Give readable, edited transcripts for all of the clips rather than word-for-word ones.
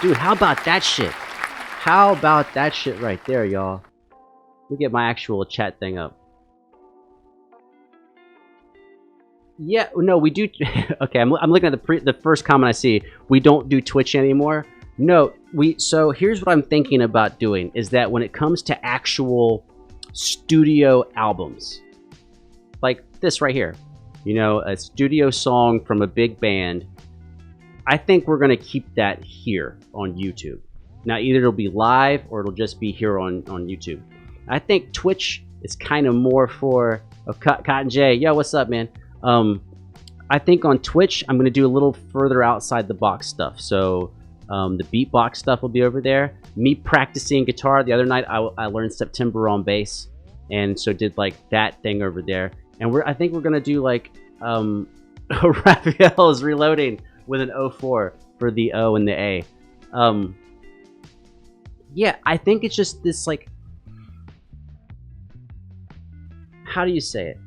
Dude, how about that shit? How about that shit right there, y'all? Let me get my actual chat thing up. Yeah, no, we do. Okay, I'm looking at the first comment I see. We don't do Twitch anymore. No, so here's what I'm thinking about doing is that when it comes to actual studio albums, like this right here, you know, a studio song from a big band, I think we're gonna keep that here on YouTube. Now, either it'll be live or it'll just be here on YouTube. I think Twitch is kind of more for Cotton J. Yo, what's up, man? I think on Twitch, I'm going to do a little further outside the box stuff. So the beatbox stuff will be over there. Me practicing guitar. The other night, I learned September on bass. And so did like that thing over there. And I think we're going to do like Raphael is reloading with an 04 for the O and the A. Yeah, I think it's just this like, how do you say it?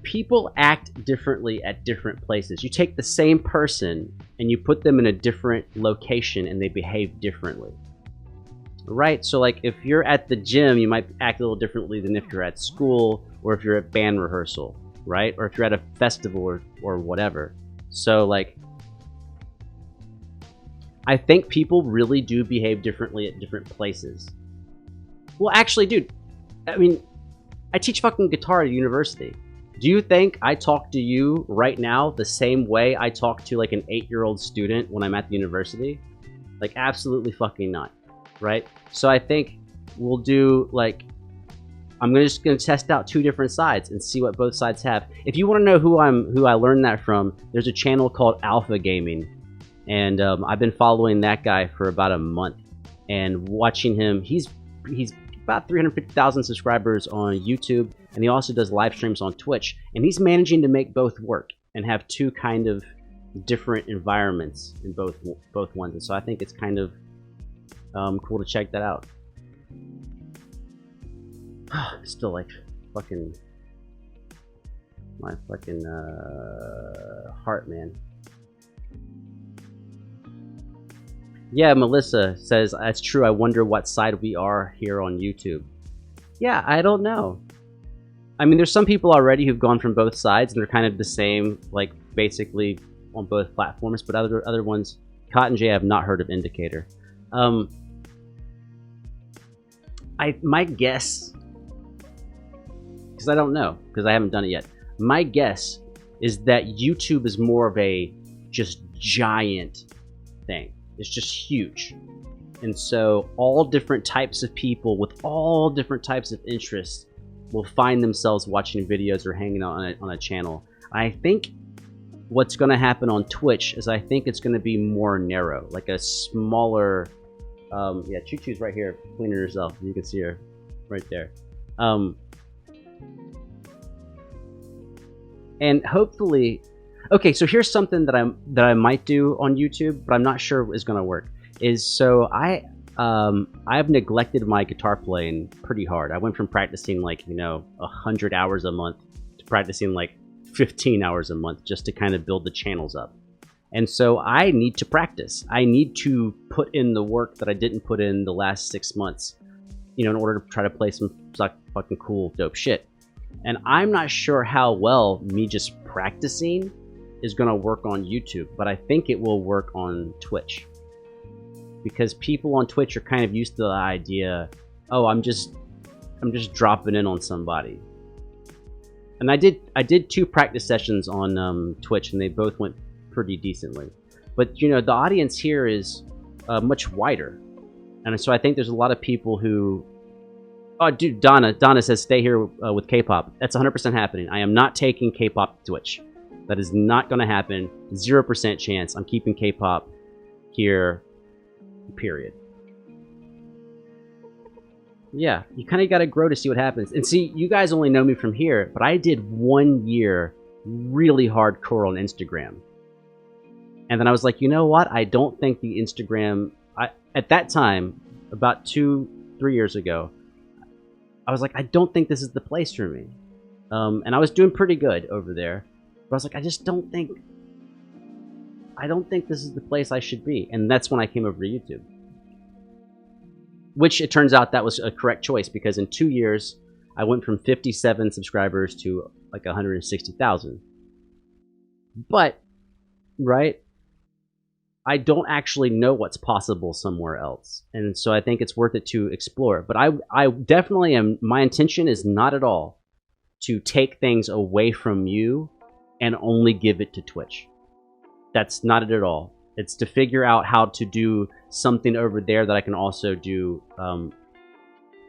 People act differently at different places. You take the same person and you put them in a different location and they behave differently. Right? So like if you're at the gym, you might act a little differently than if you're at school or if you're at band rehearsal, right? Or if you're at a festival or whatever. So like, I think people really do behave differently at different places. Well, actually, dude, I mean, I teach fucking guitar at a university. Do you think I talk to you right now the same way I talk to like an 8-year-old student when I'm at the university? Like, absolutely fucking not, right? So I think we'll do like, I'm just gonna test out 2 different sides and see what both sides have. If you want to know who I learned that from, there's a channel called Alpha Gaming, and I've been following that guy for about a month and watching him. He's about 350,000 subscribers on YouTube, and he also does live streams on Twitch, and he's managing to make both work and have 2 kind of different environments in both ones. And so I think it's kind of cool to check that out. Still like fucking my fucking heart, man. Yeah, Melissa says, that's true. I wonder what side we are here on YouTube. Yeah, I don't know. I mean, there's some people already who've gone from both sides, and they're kind of the same, like, basically on both platforms, but other ones, Cotton J, I've not heard of Indicator. My guess, because I don't know, because I haven't done it yet, my guess is that YouTube is more of a just giant thing. It's just huge. And so all different types of people with all different types of interests will find themselves watching videos or hanging out on a channel. I think what's going to happen on Twitch is I think it's going to be more narrow, like a smaller, yeah, Choo Choo's right here, cleaning herself. You can see her right there. And hopefully, okay, so here's something that I might do on YouTube, but I'm not sure is going to work. Is so I've neglected my guitar playing pretty hard. I went from practicing like 100 hours a month to practicing like 15 hours a month just to kind of build the channels up. And so I need to practice. I need to put in the work that I didn't put in the last 6 months, in order to try to play some fucking cool, dope shit. And I'm not sure how well me just practicing is going to work on YouTube, but I think it will work on Twitch. Because people on Twitch are kind of used to the idea, oh, I'm just dropping in on somebody. And I did 2 practice sessions on Twitch, and they both went pretty decently. But the audience here is much wider, and so I think there's a lot of people who, oh, dude, Donna says stay here with K-pop. That's 100% happening. I am not taking K-pop to Twitch. That is not going to happen. 0% chance. I'm keeping K-pop here. Period. Yeah, you kind of got to grow to see what happens. And see, you guys only know me from here, but I did 1 year really hardcore on Instagram. And then I was like, you know what? I don't think the Instagram... at that time, about 2-3 years ago, I was like, I don't think this is the place for me. And I was doing pretty good over there. But I was like, I just don't think... I don't think this is the place I should be. And that's when I came over to YouTube. Which it turns out that was a correct choice, because in 2 years, I went from 57 subscribers to like 160,000. But, right, I don't actually know what's possible somewhere else. And so I think it's worth it to explore. But I definitely am, my intention is not at all to take things away from you and only give it to Twitch. That's not it at all. It's to figure out how to do something over there that I can also do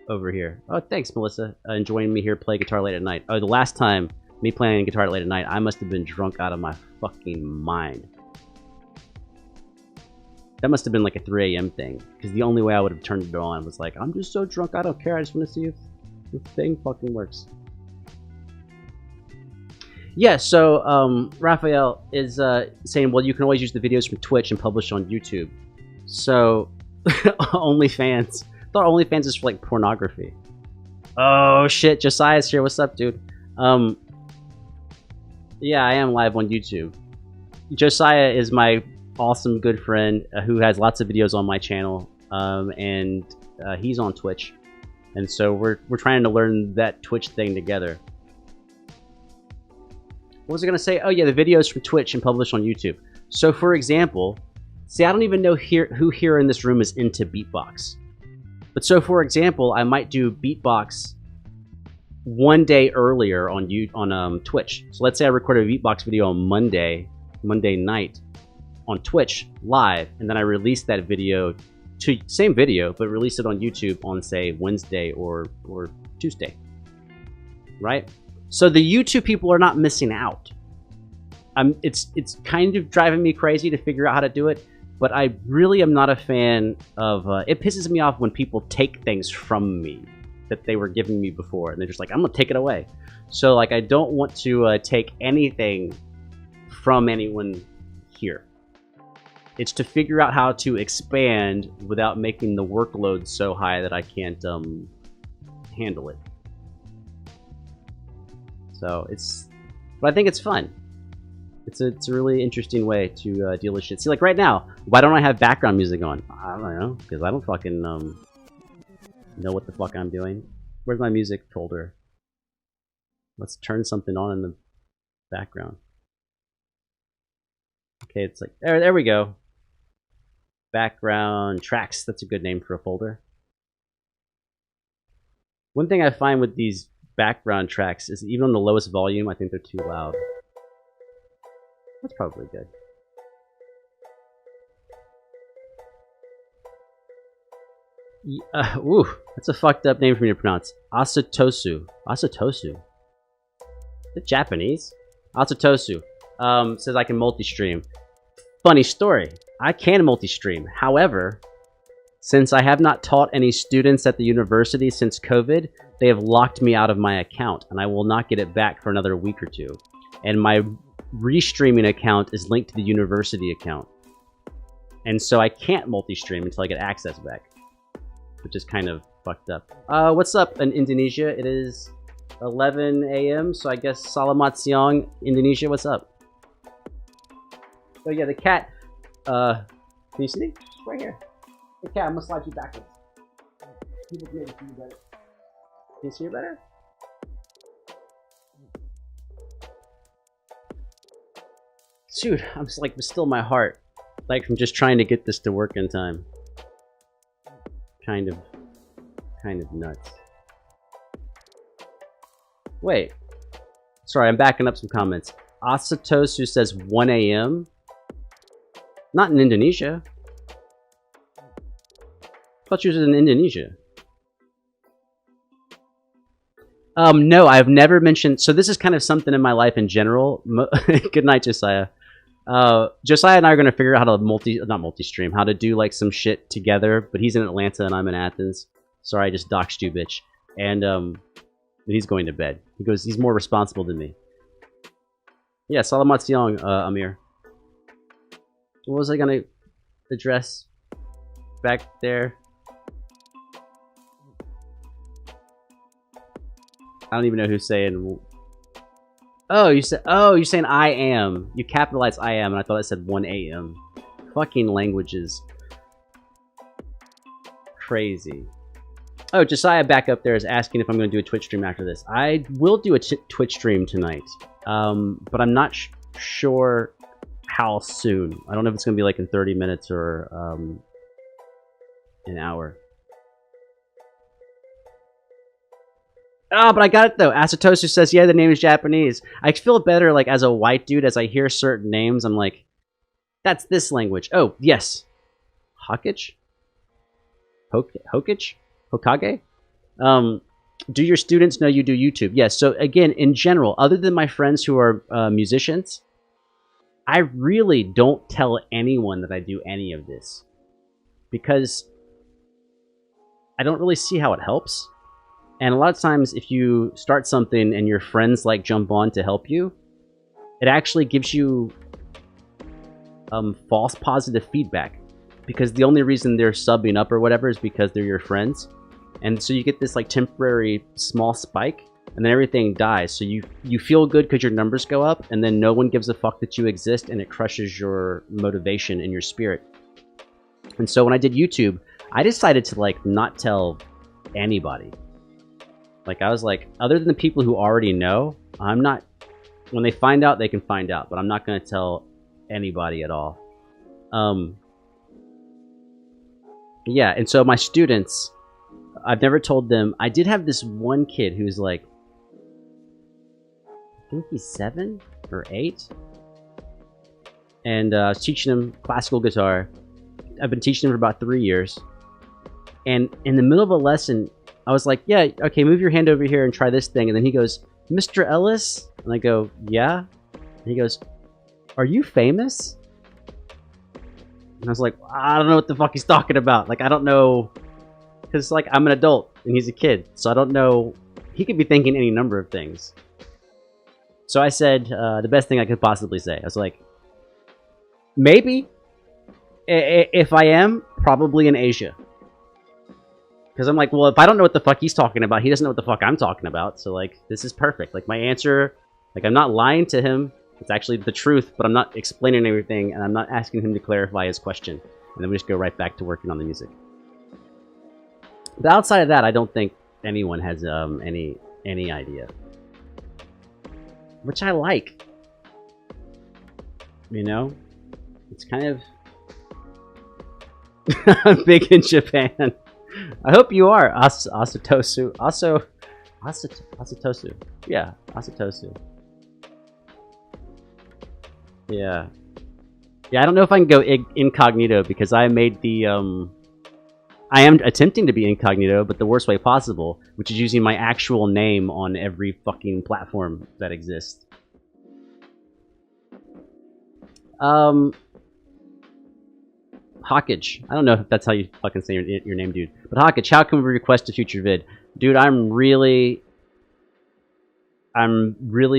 over here. Oh, thanks, Melissa. Joining me here, play guitar late at night. Oh, the last time me playing guitar late at night, I must have been drunk out of my fucking mind. That must have been like a 3 a.m. thing, because the only way I would have turned it on was like, I'm just so drunk, I don't care, I just want to see if the thing fucking works. Yeah, so Raphael is saying, well, you can always use the videos from Twitch and publish on YouTube. So, OnlyFans. I thought OnlyFans is for like pornography. Oh shit, Josiah's here. What's up, dude? Yeah, I am live on YouTube. Josiah is my awesome good friend who has lots of videos on my channel, and he's on Twitch, and so we're trying to learn that Twitch thing together. What was I gonna say? Oh yeah, the videos from Twitch and publish on YouTube. So for example, see, I don't even know who here in this room is into beatbox, but so for example, I might do beatbox one day earlier on Twitch. So let's say I record a beatbox video on Monday night on Twitch live, and then I release that video to same video, but release it on YouTube on say Wednesday or Tuesday, right? So the YouTube people are not missing out. It's kind of driving me crazy to figure out how to do it, but I really am not a fan of. It pisses me off when people take things from me that they were giving me before, and they're just like, I'm gonna take it away. So like, I don't want to take anything from anyone here. It's to figure out how to expand without making the workload so high that I can't handle it. So but I think it's fun. It's a really interesting way to deal with shit. See, like right now, why don't I have background music on? I don't know, because I don't fucking know what the fuck I'm doing. Where's my music folder? Let's turn something on in the background. Okay, it's like there we go. Background tracks. That's a good name for a folder. One thing I find with these background tracks is even on the lowest volume, I think they're too loud. That's probably good. Ooh, that's a fucked up name for me to pronounce. Asatosu. Asatosu. Is it Japanese? Asatosu. Says I can multi-stream. Funny story. I can multi-stream. However, since I have not taught any students at the university since COVID, they have locked me out of my account, and I will not get it back for another week or two. And my restreaming account is linked to the university account. And so I can't multi-stream until I get access back, which is kind of fucked up. What's up in Indonesia? It is 11 a.m., so I guess Salamat Siang, Indonesia, what's up? Oh yeah, the cat, can you see me? Right here. The cat, I'm gonna slide you backwards. People can maybe see you better. Can you see it better? Dude, I'm just like, still my heart. Like, from just trying to get this to work in time. Kind of nuts. Wait. Sorry, I'm backing up some comments. Asatosu says 1 a.m. Not in Indonesia. I thought you was in Indonesia. No, I've never mentioned... So this is kind of something in my life in general. Good night, Josiah. Josiah and I are going to figure out how to not multi-stream, how to do like some shit together, but he's in Atlanta and I'm in Athens. Sorry, I just doxed you, bitch. And he's going to bed. He's more responsible than me. Yeah, Salamat Siang, Amir. What was I going to address back there? I don't even know who's saying... Oh, you're saying I am. You capitalized I am, and I thought it said 1 a.m. Fucking languages. Crazy. Oh, Josiah back up there is asking if I'm going to do a Twitch stream after this. I will do a Twitch stream tonight, but I'm not sure how soon. I don't know if it's going to be like in 30 minutes or an hour. Oh, but I got it though. Asatosu says, yeah, the name is Japanese. I feel better like as a white dude as I hear certain names. I'm like, that's this language. Oh, yes. Hokage? Hokage? Hokage? Do your students know you do YouTube? Yes. So again, in general, other than my friends who are musicians, I really don't tell anyone that I do any of this. Because I don't really see how it helps. And a lot of times, if you start something and your friends like jump on to help you, it actually gives you false positive feedback, because the only reason they're subbing up or whatever is because they're your friends, and so you get this like temporary small spike, and then everything dies. So you feel good because your numbers go up, and then no one gives a fuck that you exist, and it crushes your motivation and your spirit. And so when I did YouTube, I decided to like not tell anybody. Like, I was like, other than the people who already know, I'm not... When they find out, they can find out. But I'm not going to tell anybody at all. Yeah, and so my students, I've never told them... I did have this one kid who's like... I think he's 7 or 8. And I was teaching him classical guitar. I've been teaching him for about 3 years. And in the middle of a lesson... I was like, yeah, okay, move your hand over here and try this thing. And then he goes, Mr. Ellis? And I go, yeah? And he goes, are you famous? And I was like, I don't know what the fuck he's talking about. Like, I don't know. Because, like, I'm an adult and he's a kid. So I don't know. He could be thinking any number of things. So I said the best thing I could possibly say. I was like, maybe. If I am, probably in Asia. Because I'm like, well, if I don't know what the fuck he's talking about, he doesn't know what the fuck I'm talking about. So, like, this is perfect. Like, my answer, like, I'm not lying to him. It's actually the truth, but I'm not explaining everything, and I'm not asking him to clarify his question. And then we just go right back to working on the music. But outside of that, I don't think anyone has any idea. Which I like. You know? It's kind of... big in Japan. I hope you are, Asatosu. Asatosu. Yeah, Asatosu. Yeah. Yeah, I don't know if I can go incognito, because I made the, I am attempting to be incognito, but the worst way possible, which is using my actual name on every fucking platform that exists. Hawkage. I don't know if that's how you fucking say your name, dude. But Hawkage, how can we request a future vid? Dude, I'm really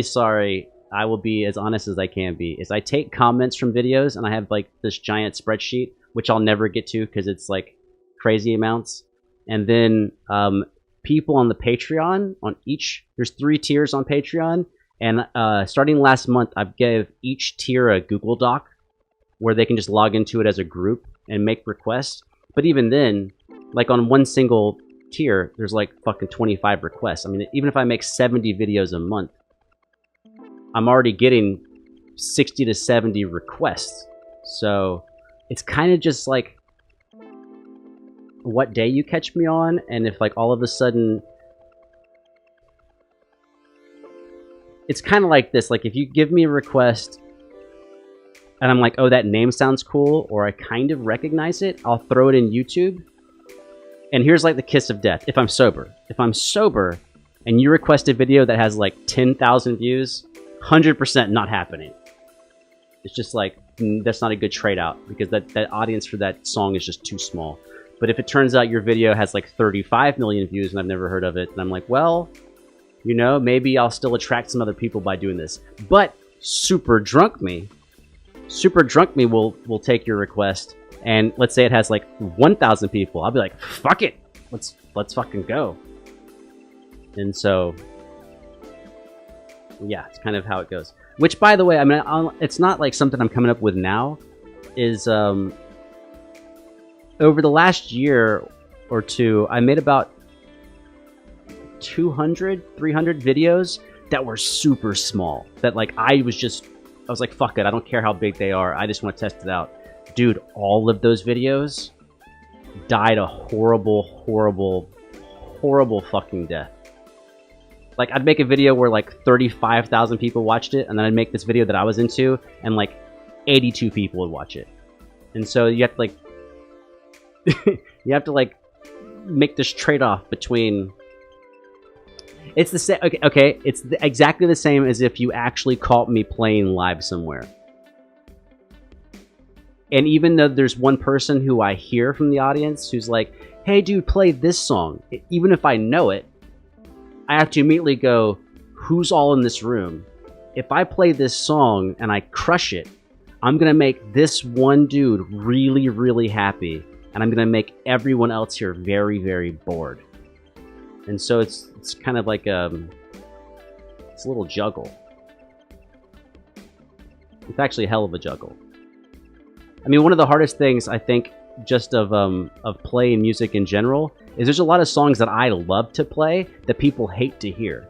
sorry. I will be as honest as I can be. Is I take comments from videos, and I have like this giant spreadsheet, which I'll never get to because it's like crazy amounts. And then people on the Patreon, on each, there's 3 tiers on Patreon. And starting last month, I gave each tier a Google Doc where they can just log into it as a group and make requests. But even then, like on one single tier, there's like fucking 25 requests. I mean, even if I make 70 videos a month, I'm already getting 60 to 70 requests. So it's kind of just like what day you catch me on, and if like all of a sudden... It's kind of like this, like if you give me a request and I'm like, oh, that name sounds cool, or I kind of recognize it, I'll throw it in YouTube. And here's like the kiss of death, if I'm sober. If I'm sober and you request a video that has like 10,000 views, 100% not happening. It's just like, that's not a good trade out, because that audience for that song is just too small. But if it turns out your video has like 35 million views and I've never heard of it, and I'm like, well, you know, maybe I'll still attract some other people by doing this. But Super Drunk Me will take your request, and let's say it has like 1,000 people. I'll be like, fuck it, let's fucking go. And so Yeah, it's kind of how it goes. Which, by the way, I mean, it's not like something I'm coming up with now. Is over the last year or two, I made about 200, 300 videos that were super small. That like I was like, fuck it, I don't care how big they are. I just want to test it out. Dude, all of those videos died a horrible, horrible, horrible fucking death. Like, I'd make a video where, like, 35,000 people watched it, and then I'd make this video that I was into, and, like, 82 people would watch it. And so you have to, like... you have to, like, make this trade-off between... It's the same... Okay, it's exactly the same as if you actually caught me playing live somewhere. And even though there's one person who I hear from the audience who's like, hey, dude, play this song. Even if I know it, I have to immediately go, who's all in this room? If I play this song and I crush it, I'm going to make this one dude really, really happy. And I'm going to make everyone else here very, very bored. And so it's kind of like it's a little juggle. It's actually a hell of a juggle. I mean, one of the hardest things, I think, just of playing music in general, is there's a lot of songs that I love to play that people hate to hear.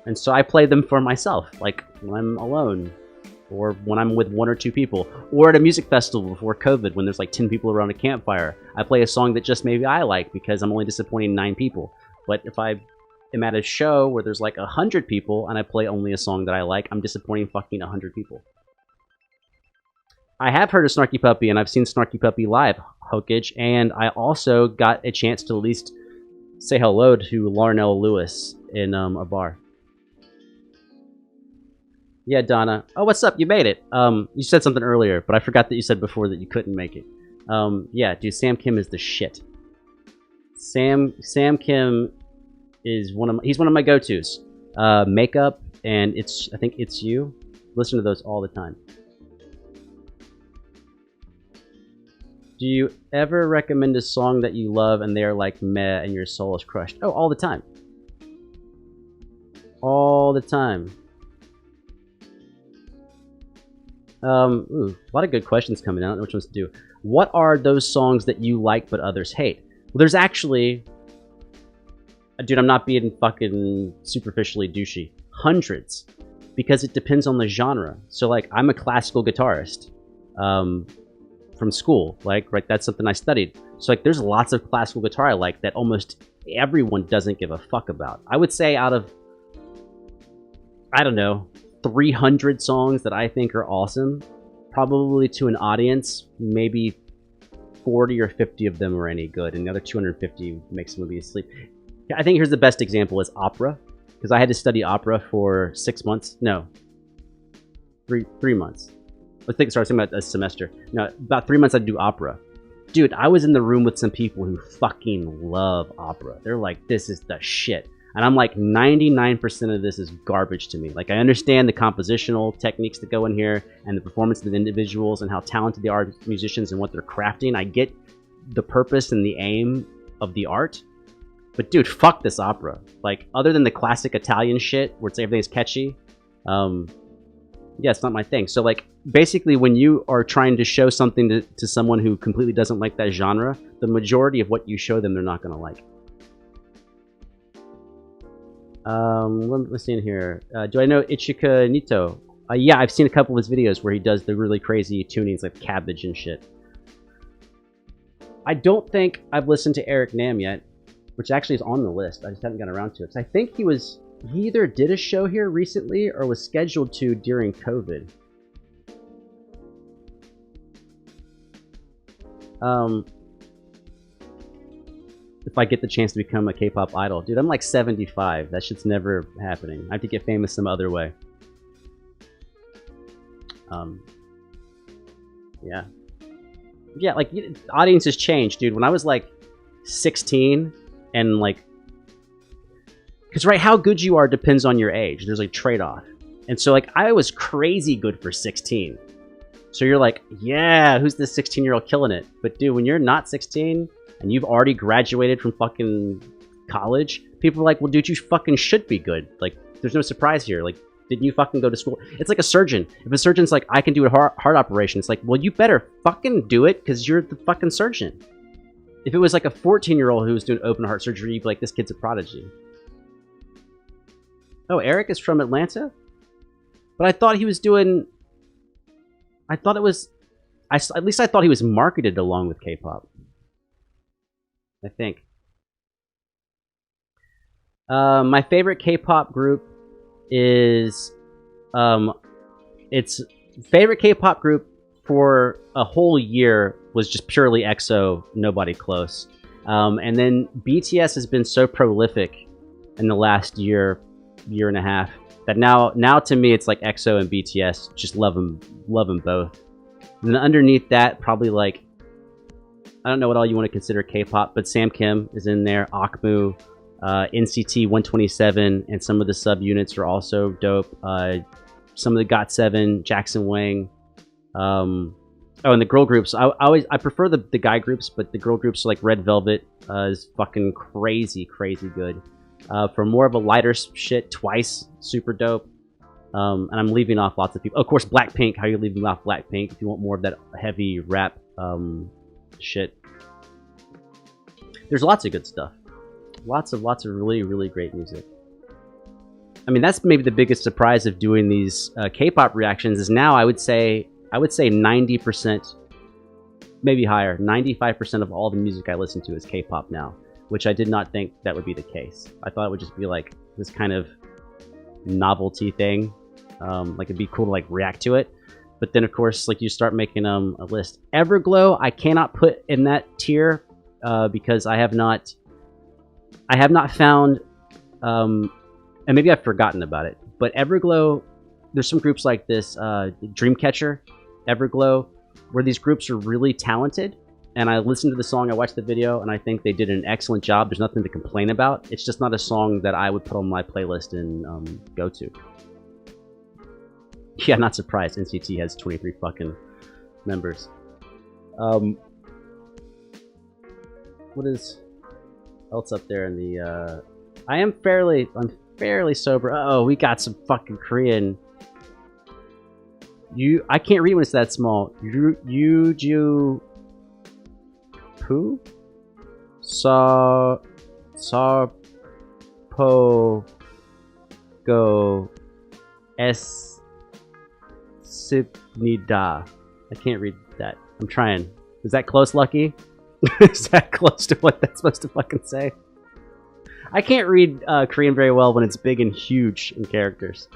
And so I play them for myself, like when I'm alone, or when I'm with one or two people, or at a music festival before COVID when there's like 10 people around a campfire. I play a song that just maybe I like because I'm only disappointing 9 people. But if I am at a show where there's like 100 people and I play only a song that I like, I'm disappointing fucking 100 people. I have heard of Snarky Puppy, and I've seen Snarky Puppy live, Hokage, and I also got a chance to at least say hello to Larnell Lewis in a bar. Yeah, Donna. Oh, what's up? You made it. You said something earlier, but I forgot that you said before that you couldn't make it. Yeah, dude, Sam Kim is the shit. Sam Kim is he's one of my go-tos. Makeup, and I think It's You. Listen to those all the time. Do you ever recommend a song that you love and they're like meh and your soul is crushed? Oh, all the time. All the time. Ooh, a lot of good questions coming out. I don't know which ones to do. What are those songs that you like but others hate? Well, there's actually... Dude, I'm not being fucking superficially douchey. Hundreds. Because it depends on the genre. So, like, I'm a classical guitarist. From school, like, right, that's something I studied. So, like, there's lots of classical guitar I like that almost everyone doesn't give a fuck about. I would say out of, I don't know, 300 songs that I think are awesome, probably to an audience, maybe 40 or 50 of them are any good, and the other 250 makes somebody asleep. I think here's the best example is opera, because I had to study opera for 6 months. No, three months. I was talking about a semester. No, about 3 months I'd do opera. Dude, I was in the room with some people who fucking love opera. They're like, this is the shit. And I'm like, 99% of this is garbage to me. Like, I understand the compositional techniques that go in here and the performance of the individuals and how talented they are musicians and what they're crafting. I get the purpose and the aim of the art. But dude, fuck this opera. Like, other than the classic Italian shit where everything's catchy, yeah, it's not my thing. So, like, basically, when you are trying to show something to someone who completely doesn't like that genre, the majority of what you show them, they're not going to like. Let's see in here. Do I know Ichika Nito? Yeah, I've seen a couple of his videos where he does the really crazy tunings like Cabbage and shit. I don't think I've listened to Eric Nam yet, which actually is on the list. I just haven't gotten around to it. So I think he either did a show here recently or was scheduled to during COVID. If I get the chance to become a K-pop idol. Dude, I'm like 75. That shit's never happening. I have to get famous some other way. Yeah. Yeah, like, audiences change, dude. When I was like 16 and like... Because, right, how good you are depends on your age. There's a trade-off. And so, like, I was crazy good for 16. So you're like, yeah, who's this 16-year-old killing it? But, dude, when you're not 16 and you've already graduated from fucking college, people are like, well, dude, you fucking should be good. Like, there's no surprise here. Like, Didn't you fucking go to school? It's like a surgeon. If a surgeon's like, I can do a heart operation, it's like, well, you better fucking do it because you're the fucking surgeon. If it was like a 14-year-old who was doing open heart surgery, you'd be like, this kid's a prodigy. Oh, Eric is from Atlanta? But I thought he was doing... I thought it was... at least I thought he was marketed along with K-pop. I think. My favorite K-pop group is... its favorite K-pop group for a whole year was just purely EXO, nobody close. And then BTS has been so prolific in the last year and a half that now to me it's like EXO and BTS. Just love them both. And then underneath that, probably like, I don't know what all you want to consider K-pop, but Sam Kim is in there, Akmu, NCT 127, and some of the subunits are also dope. Some of the GOT7, Jackson Wang. Oh, and the girl groups. I prefer the guy groups, but the girl groups like Red Velvet is fucking crazy good. For more of a lighter shit, Twice, super dope. And I'm leaving off lots of people. Of course, Blackpink. How are you leaving off Blackpink if you want more of that heavy rap shit? There's lots of good stuff. Lots of really great music. I mean, that's maybe the biggest surprise of doing these K-pop reactions is now I would say 90%, maybe higher, 95% of all the music I listen to is K-pop now, which I did not think that would be the case. I thought it would just be like this kind of novelty thing, like it'd be cool to like react to it. But then of course, like you start making a list. Everglow I cannot put in that tier because I have not found, and maybe I've forgotten about it, but Everglow, there's some groups like this, Dreamcatcher, Everglow, where these groups are really talented, and I listened to the song, I watched the video, and I think they did an excellent job. There's nothing to complain about. It's just not a song that I would put on my playlist and go to. Yeah, not surprised. NCT has 23 fucking members. What is else up there in the... I'm fairly sober. Uh-oh, we got some fucking Korean... I can't read when it's that small. Yuju... Poo? Po... Go... Sipnida. I can't read that. I'm trying. Is that close, Lucky? Is that close to what that's supposed to fucking say? I can't read Korean very well when it's big and huge in characters.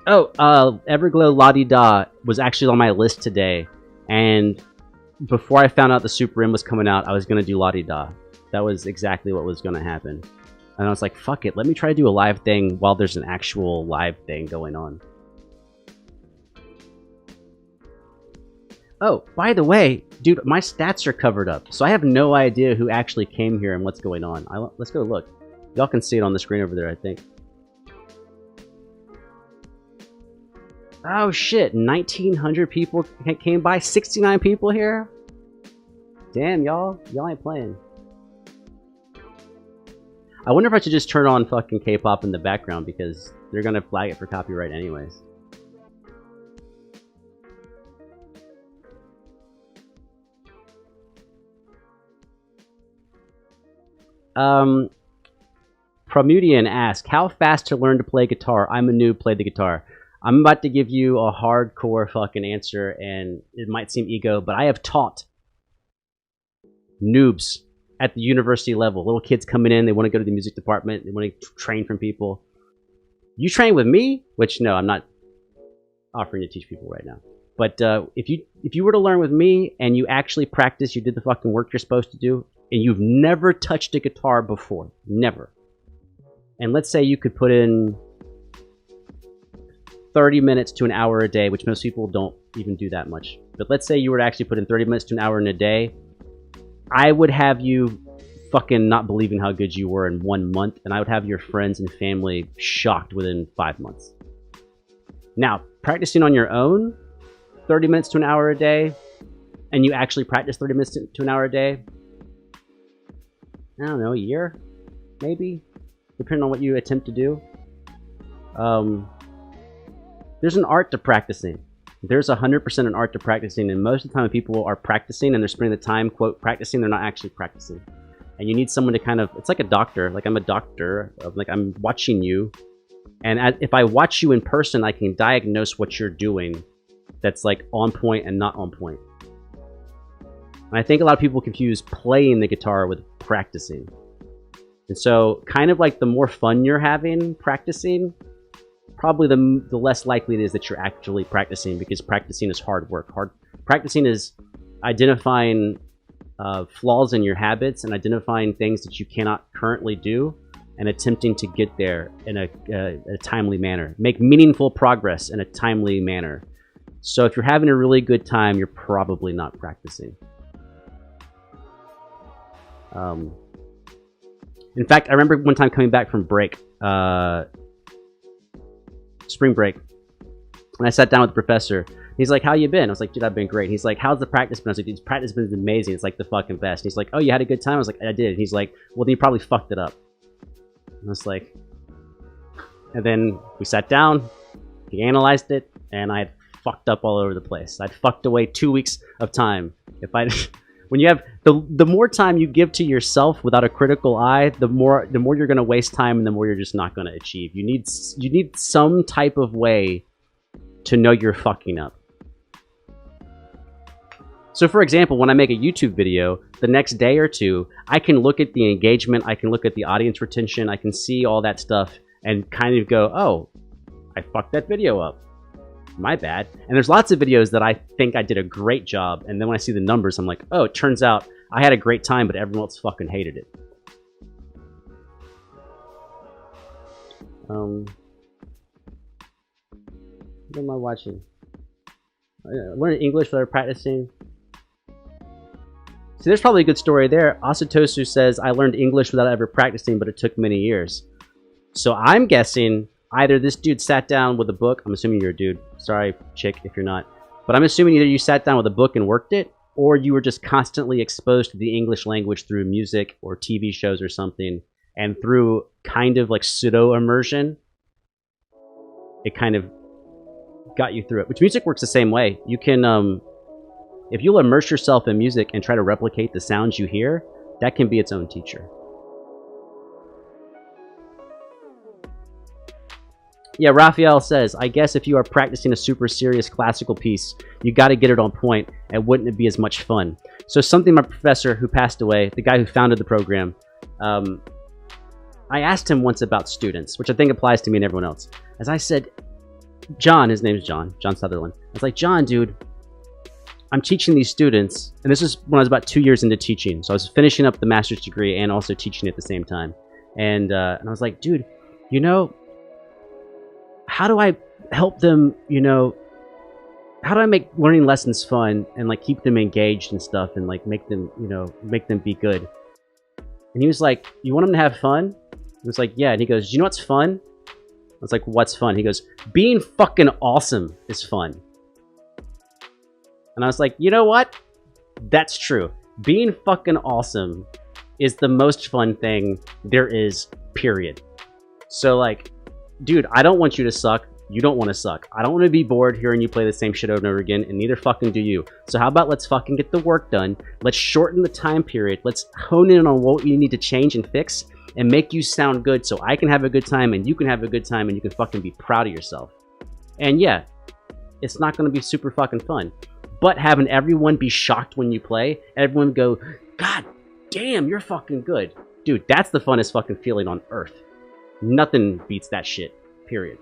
Everglow La Di Da was actually on my list today, and before I found out the SuperM was coming out, I was gonna do La Di Da. That was exactly what was gonna happen. And I was like, fuck it, let me try to do a live thing while there's an actual live thing going on. Oh, by the way, dude, my stats are covered up, so I have no idea who actually came here and what's going on. Let's go look. Y'all can see it on the screen over there, I think. Oh shit, 1,900 people came by, 69 people here? Damn, y'all ain't playing. I wonder if I should just turn on fucking K-pop in the background because they're gonna flag it for copyright anyways. Promudian asks, how fast to learn to play guitar? I'm a noob, play the guitar. I'm about to give you a hardcore fucking answer, and it might seem ego, but I have taught noobs at the university level. Little kids coming in, they want to go to the music department, they want to train from people. You train with me, which no, I'm not offering to teach people right now. But if you were to learn with me and you actually practice, you did the fucking work you're supposed to do, and you've never touched a guitar before, never. And let's say you could put in 30 minutes to an hour a day, which most people don't even do that much. But let's say you were to actually put in 30 minutes to an hour in a day, I would have you fucking not believing how good you were in 1 month, and I would have your friends and family shocked within 5 months. Now, practicing on your own, 30 minutes to an hour a day, and you actually practice 30 minutes to an hour a day, I don't know, a year, maybe, depending on what you attempt to do. There's an art to practicing. There's 100% an art to practicing, and most of the time when people are practicing and they're spending the time, quote, practicing, they're not actually practicing. And you need someone to kind of, it's like a doctor, like I'm a doctor, like I'm watching you, and if I watch you in person, I can diagnose what you're doing that's like on point and not on point. And I think a lot of people confuse playing the guitar with practicing. And so kind of like the more fun you're having practicing, probably the less likely it is that you're actually practicing, because practicing is hard work. Practicing is identifying flaws in your habits and identifying things that you cannot currently do and attempting to get there in a timely manner. Make meaningful progress in a timely manner. So if you're having a really good time, you're probably not practicing. In fact, I remember one time coming back from break, spring break, and I sat down with the professor. He's like, how you been? I was like, dude, I've been great. He's like, how's the practice been? I was like, dude, practice has been amazing. It's like the fucking best. He's like, oh, you had a good time? I was like, I did. And he's like, well, then you probably fucked it up. And I was like, and then we sat down, he analyzed it, and I had fucked up all over the place. I'd fucked away 2 weeks of time. If I, when you have, the more time you give to yourself without a critical eye, the more you're going to waste time, and the more you're just not going to achieve. You need some type of way to know you're fucking up. So for example, when I make a YouTube video, the next day or two, I can look at the engagement, I can look at the audience retention, I can see all that stuff and kind of go, oh, I fucked that video up. My bad. And there's lots of videos that I think I did a great job, and then when I see the numbers, I'm like, oh, it turns out I had a great time, but everyone else fucking hated it. What am I watching? Learning English without practicing. See, there's probably a good story there. Asatosu says, I learned English without ever practicing, but it took many years. So I'm guessing either this dude sat down with a book. I'm assuming you're a dude. Sorry, chick, if you're not. But I'm assuming either you sat down with a book and worked it, or you were just constantly exposed to the English language through music or TV shows or something, and through kind of like pseudo immersion, it kind of got you through it. Which music works the same way. You can, if you'll immerse yourself in music and try to replicate the sounds you hear, that can be its own teacher. Yeah, Raphael says, I guess if you are practicing a super serious classical piece, you got to get it on point, and wouldn't it be as much fun? So something my professor who passed away, the guy who founded the program, I asked him once about students, which I think applies to me and everyone else. As I said, John, his name's John Sutherland. I was like, John, dude, I'm teaching these students, and this is when I was about 2 years into teaching. So I was finishing up the master's degree and also teaching at the same time. And I was like, dude, you know, how do I help them, you know, how do I make learning lessons fun and like keep them engaged and stuff and like make them, you know, make them be good? And he was like, you want them to have fun? I was like, yeah. And he goes, you know what's fun? I was like, what's fun? He goes, being fucking awesome is fun. And I was like, you know what? That's true. Being fucking awesome is the most fun thing there is, period. So like, dude, I don't want you to suck. You don't want to suck. I don't want to be bored hearing you play the same shit over and over again, and neither fucking do you. So how about let's fucking get the work done. Let's shorten the time period. Let's hone in on what you need to change and fix and make you sound good so I can have a good time and you can have a good time and you can fucking be proud of yourself. And yeah, it's not going to be super fucking fun. But having everyone be shocked when you play, everyone go, God damn, you're fucking good. Dude, that's the funnest fucking feeling on earth. Nothing beats that shit, period.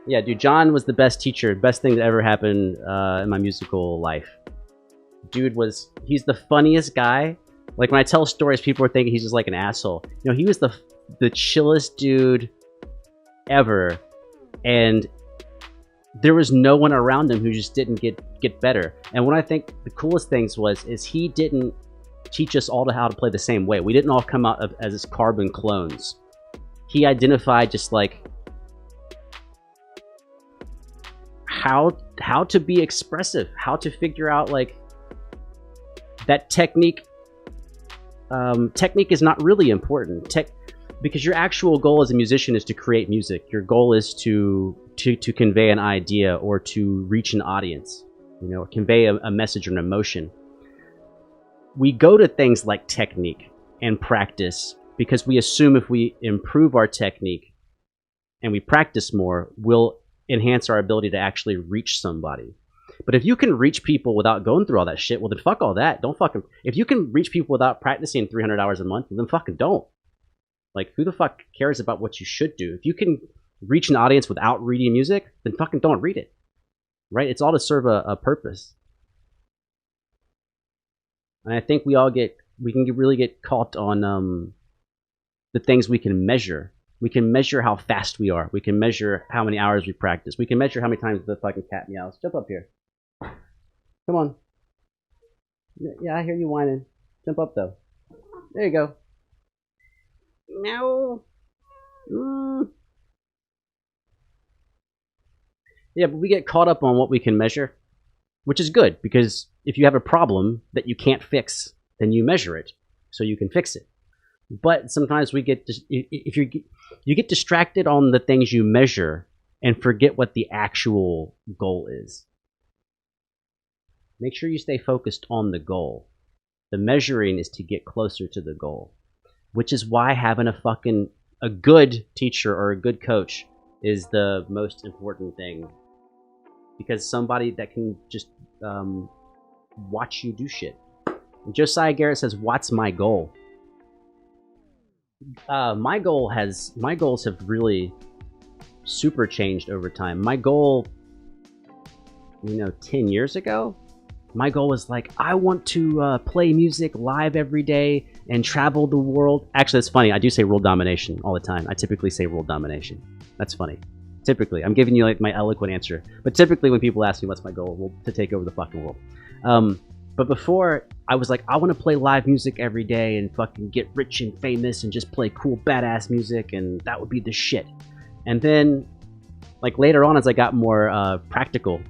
Yeah, dude, John was the best teacher, best thing that ever happened in my musical life. Dude he's the funniest guy. Like when I tell stories, people are thinking he's just like an asshole. You know, he was the chillest dude ever. And there was no one around him who just didn't get better. And what I think the coolest things is he didn't teach us all how to play the same way. We didn't all come out as carbon clones. He identified just like how to be expressive, how to figure out like that technique technique is not really important. Because your actual goal as a musician is to create music. Your goal is to convey an idea or to reach an audience, you know, or convey a message or an emotion. We go to things like technique and practice because we assume if we improve our technique and we practice more, we'll enhance our ability to actually reach somebody. But if you can reach people without going through all that shit, well then fuck all that. Don't fucking... If you can reach people without practicing 300 hours a month, well then fucking don't. Like, who the fuck cares about what you should do? If you can reach an audience without reading music, then fucking don't read it. Right? It's all to serve a purpose. And I think we can really get caught on the things we can measure. We can measure how fast we are. We can measure how many hours we practice. We can measure how many times the fucking cat meows. Jump up here. Come on. Yeah, I hear you whining. Jump up, though. There you go. Meow. Yeah, but we get caught up on what we can measure, which is good, because if you have a problem that you can't fix, then you measure it so you can fix it. But sometimes we get you get distracted on the things you measure and forget what the actual goal is. Make sure you stay focused on the goal. The measuring is to get closer to the goal, which is why having a good teacher or a good coach is the most important thing. Because somebody that can just watch you do shit. And Josiah Garrett says, "What's my goal?" My goals have really super changed over time. My goal, 10 years ago, my goal was like, I want to play music live every day and travel the world. Actually, that's funny. I do say world domination all the time. I typically say world domination. That's funny. Typically, I'm giving you like my eloquent answer. But typically when people ask me what's my goal, well, to take over the fucking world. But before, I was like, I want to play live music every day and fucking get rich and famous and just play cool, badass music, and that would be the shit. And then, like later on, as I got more practical,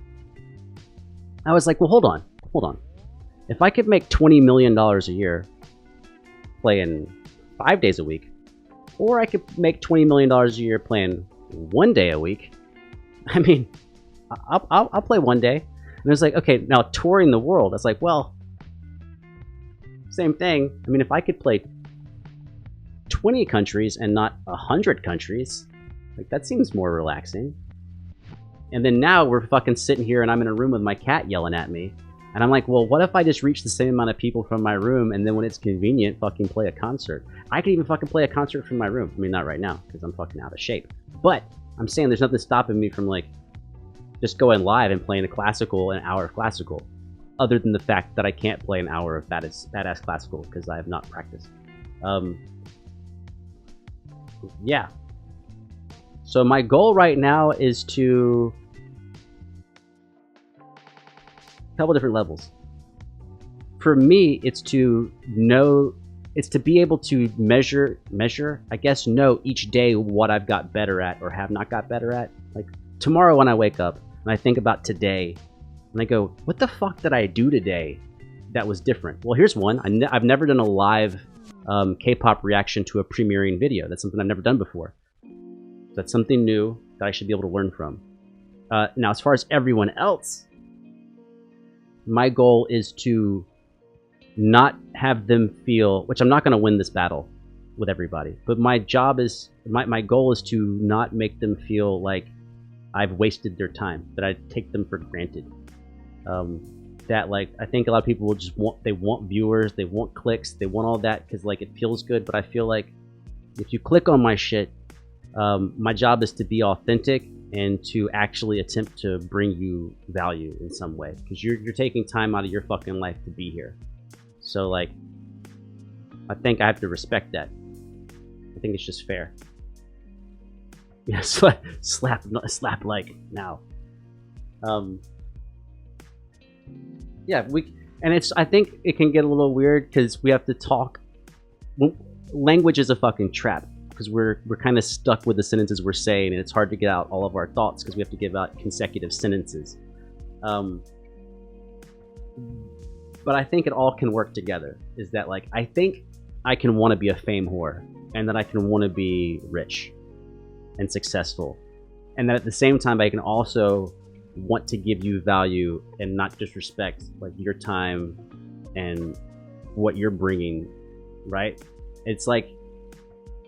I was like, well, hold on. If I could make $20 million a year playing 5 days a week, or I could make $20 million a year playing 1 day a week, I mean, I'll play 1 day. And it was like, okay, now touring the world, it's like, well, same thing. I mean, if I could play 20 countries and not 100 countries, like that seems more relaxing. And then now we're fucking sitting here and I'm in a room with my cat yelling at me. And I'm like, well, what if I just reach the same amount of people from my room and then when it's convenient, fucking play a concert? I can even fucking play a concert from my room. I mean, not right now, because I'm fucking out of shape. But I'm saying there's nothing stopping me from like just going live and playing an hour of classical, other than the fact that I can't play an hour of badass classical because I have not practiced. Yeah. So my goal right now is to a couple different levels. For me, it's to be able to measure, I guess, know each day what I've got better at or have not got better at. Like tomorrow when I wake up and I think about today and I go, what the fuck did I do today that was different? Well, here's one. I've never done a live K-pop reaction to a premiering video. That's something I've never done before. That's something new that I should be able to learn from. Now, as far as everyone else, my goal is to not have them feel, which I'm not going to win this battle with everybody, but my goal is to not make them feel like I've wasted their time, that I take them for granted. That like, I think a lot of people will just want viewers, they want clicks, they want all that because like it feels good, but I feel like if you click on my shit, my job is to be authentic and to actually attempt to bring you value in some way, because you're taking time out of your fucking life to be here. So like, I think I have to respect that. I think it's just fair. Yeah, slap like now. Yeah, I think it can get a little weird because we have to talk. Language is a fucking trap because we're kind of stuck with the sentences we're saying, and it's hard to get out all of our thoughts because we have to give out consecutive sentences. But I think it all can work together. Is that like, I think I can want to be a fame whore, and that I can want to be rich and successful, and that at the same time I can also want to give you value and not disrespect like your time and what you're bringing, right? It's like,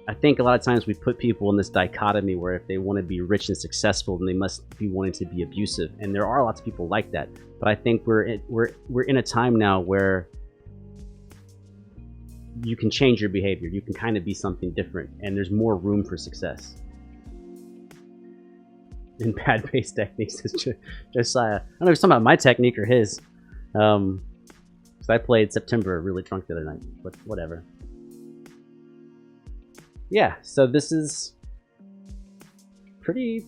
I think a lot of times we put people in this dichotomy where if they want to be rich and successful, then they must be wanting to be abusive, and there are lots of people like that. But I think we're in a time now where you can change your behavior. You can kind of be something different, and there's more room for success. And bad bass techniques is Josiah. I don't know if he's talking about my technique or his. Because I played September really drunk the other night, but whatever. Yeah, so this is pretty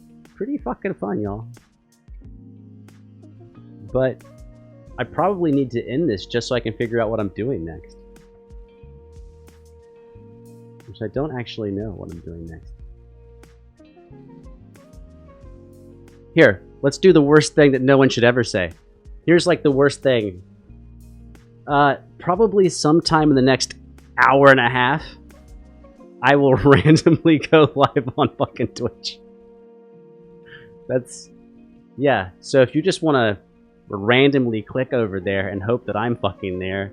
fucking fun, y'all. But I probably need to end this just so I can figure out what I'm doing next. Which I don't actually know what I'm doing next. Here, let's do the worst thing that no one should ever say. Here's like the worst thing. Probably sometime in the next hour and a half, I will randomly go live on fucking Twitch. That's, yeah. So if you just want to randomly click over there and hope that I'm fucking there,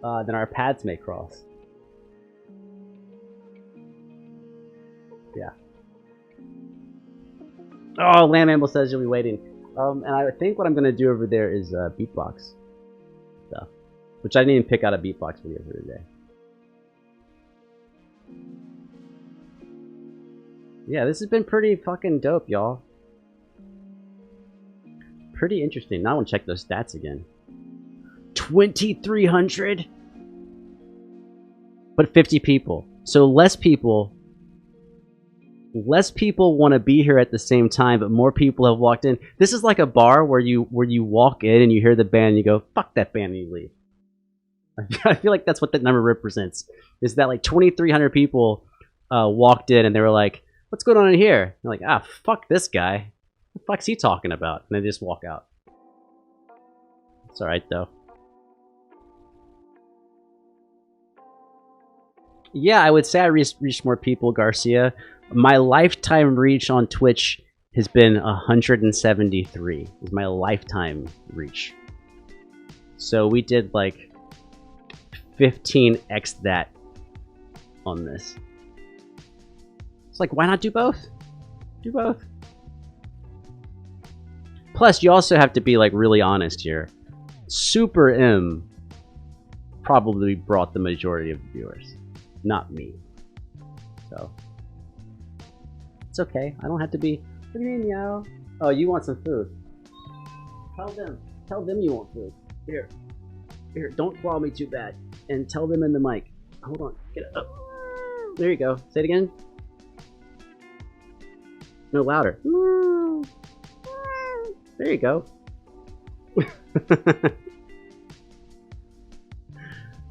then our paths may cross. Yeah. Oh, Lamb Amble says you'll be waiting. And I think what I'm going to do over there is beatbox stuff. Which I didn't even pick out a beatbox video for today. Yeah, this has been pretty fucking dope, y'all. Pretty interesting. Now I want to check those stats again. 2,300? But 50 people. So less people want to be here at the same time, but more people have walked in. This is like a bar where you walk in and you hear the band and you go, fuck that band, and you leave. I feel like that's what that number represents. Is that like 2,300 people walked in and they were like, what's going on in here? And they're like, ah, fuck this guy. What the fuck's he talking about? And they just walk out. It's alright though. Yeah, I would say I reached more people, Garcia. My lifetime reach on Twitch has been 173. Is my lifetime reach. So we did like 15x that on this. It's like, why not do both? Do both. Plus, you also have to be like really honest here. SuperM probably brought the majority of the viewers, not me. So it's okay. I don't have to be. What do you mean, meow? Oh, you want some food? Tell them you want food. Here, don't claw me too bad, and tell them in the mic. Hold on, get it up. There you go. Say it again. No, louder. There you go.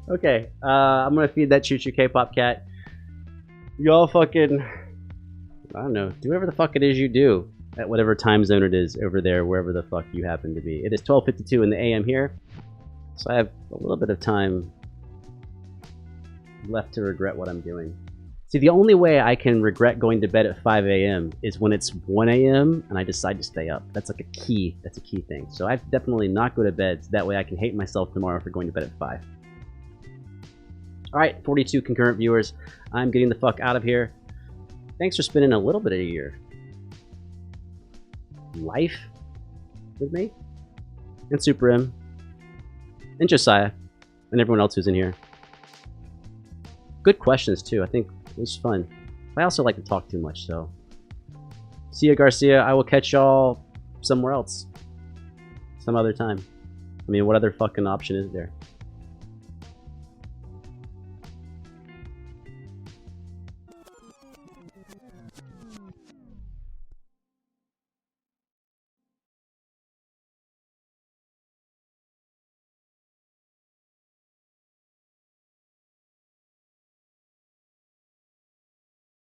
Okay, I'm gonna feed that choo-choo K-pop cat. Y'all fucking, I don't know, do whatever the fuck it is you do at whatever time zone it is over there, wherever the fuck you happen to be. It is 12:52 in the AM here, so I have a little bit of time left to regret what I'm doing. See, the only way I can regret going to bed at 5 AM is when it's 1 AM and I decide to stay up. That's like a key thing. So I definitely not go to bed, so that way I can hate myself tomorrow for going to bed at 5. Alright, 42 concurrent viewers. I'm getting the fuck out of here. Thanks for spending a little bit of your life with me. And SuperM. And Josiah. And everyone else who's in here. Good questions too. I think it was fun. I also like to talk too much, so. See ya, Garcia. I will catch y'all somewhere else. Some other time. I mean, what other fucking option is there?